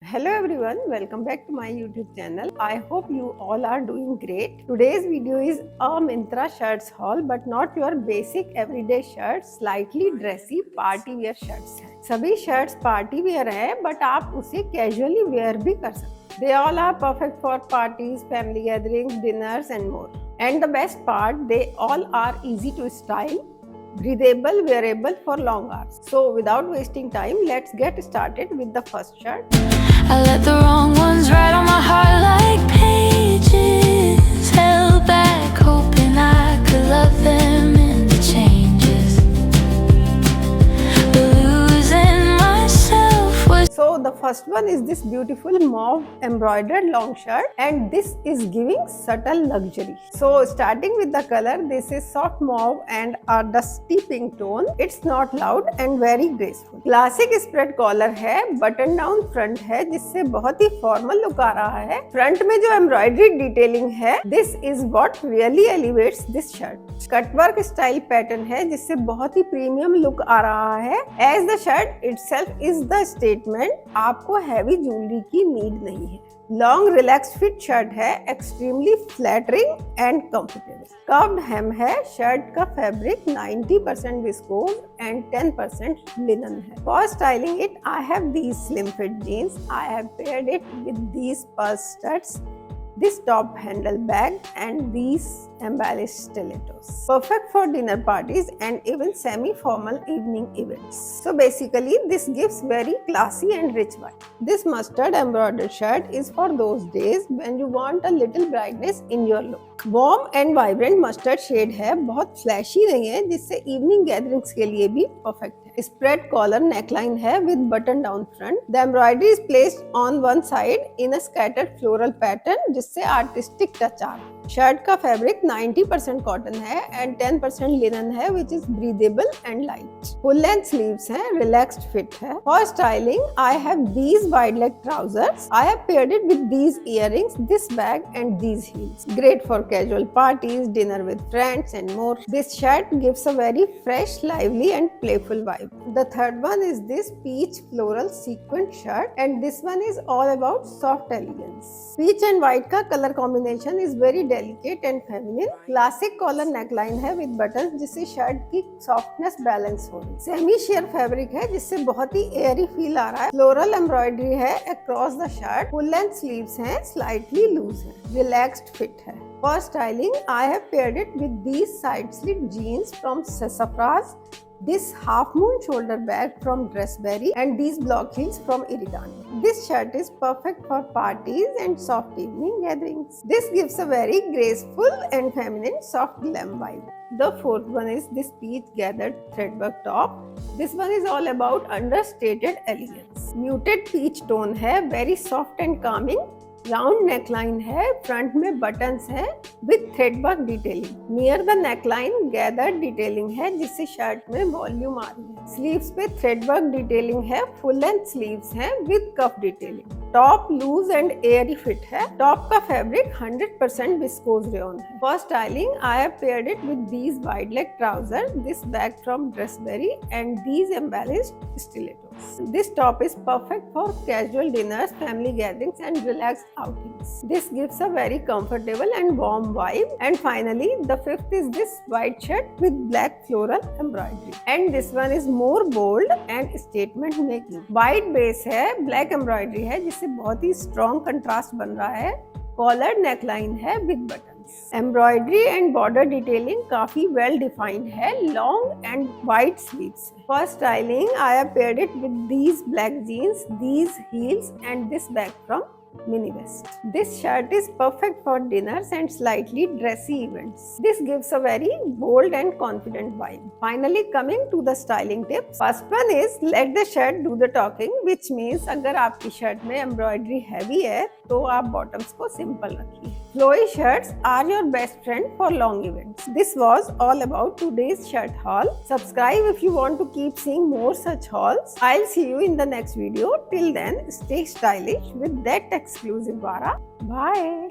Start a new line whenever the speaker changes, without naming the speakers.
Hello everyone, welcome back to my YouTube channel. I hope you all are doing great. Today's video is a Myntra shirts haul, but not your basic everyday shirts, slightly dressy party wear shirts हैं. सभी shirts party wear हैं, but आप उसे casually wear भी कर सकते. They all are perfect for parties, family gatherings, dinners and more. And the best part, they all are easy to style, breathable, wearable for long hours. So without wasting time, let's get started with the first shirt.
I let the wrong ones write on my heart like pages, held back hoping I could love them in the changes, but losing myself was.
So the first one is this beautiful mauve embroidered long shirt, and this is giving subtle luxury. So starting with the color, this is soft mauve and a dusty pink tone. It's not loud and very graceful. Classic spread collar है, button down front है जिससे बहुत ही formal look आ रहा है. Front में जो embroidery detailing है, this is what really elevates this shirt. Cut work style pattern है जिससे बहुत ही premium look आ रहा है. As the shirt itself is the statement, आपको heavy jewelry की need नहीं है. लॉन्ग रिलैक्स फिट शर्ट है, extremely flattering and comfortable. Curved hem है. शर्ट का फैब्रिक 90% विस्कोज एंड 10% लिनन है. For styling it, I have these slim fit jeans. I have paired it with these pearl studs, this top handle bag and these embellished stilettos. Perfect for dinner parties and even semi-formal evening events. So basically this gives very classy and rich vibe. This mustard embroidered shirt is for those days when you want a little brightness in your look. Warm and vibrant mustard shade है, बहुत flashy नहीं है, जिससे evening gatherings के लिए भी perfect है. Spread collar neckline है with button down front. The embroidery is placed on one side in a scattered floral pattern जिससे artistic touch आ रहा है. शर्ट का फैब्रिक 90% कॉटन है एंड 10% लिनन है which is breathable and light. Full length sleeves हैं, relaxed fit है. For styling, I have these wide leg trousers. I have paired it with these earrings, this bag and these heels. Great for casual parties, dinner with friends and more. This shirt gives a very fresh, lively and playful vibe. The third one is this peach floral sequined shirt and this one is all about soft elegance. Peach and white का color combination is very delicate and feminine. Classic collar neckline है with buttons जिससे shirt की softness balance हो रही. Semi sheer fabric है जिससे बहुत ही airy feel आ रहा है. Floral embroidery है across the shirt. Full length sleeves हैं, slightly loose है. Relaxed fit है. For styling, I have paired it with these side slit jeans from Sassafras, this half moon shoulder bag from Dressberry and these block heels from Iridani. This shirt is perfect for parties and soft evening gatherings. This gives a very graceful and feminine soft glam vibe. The fourth one is this peach gathered threadwork top. This one is all about understated elegance. Muted peach tone है, very soft and calming. Round neckline है, front में buttons है with threadwork detailing. Near the neckline gathered detailing है जिससे shirt में volume आ रही है. Sleeves पे थ्रेडवर्क डिटेलिंग है. फुल लेंथ स्लीव्स हैं with cuff detailing. Top loose and airy fit है. टॉप का फैब्रिक 100% विस्कोज रेयन है. For styling, I have paired it with these wide leg trouser, this bag from Dressberry and these embellished stilettos. This top is perfect for casual dinners, family gatherings and relaxed outings. This gives a very comfortable and warm vibe. And finally, the fifth is this white shirt with black floral embroidery. And this one is more bold and statement making. White base है, black embroidery है जिससे बहुत ही strong contrast बन रहा है. Collared neckline है with buttons. Embroidery and border detailing काफी well defined है. Long and wide sleeves. For styling, I have paired it with these black jeans, these heels and this bag from Mini West. This shirt is perfect for dinners and slightly dressy events. This gives a very bold and confident vibe. Finally, coming to the styling tips. First one is let the shirt do the talking, which means अगर आपकी shirt में embroidery heavy है तो आप bottoms को simple रखिए. Flowy shirts are your best friend for long events. This was all about today's shirt haul. Subscribe if you want to keep seeing more such hauls. I'll see you in the next video. Till then, stay stylish with that exclusive Vara. Bye.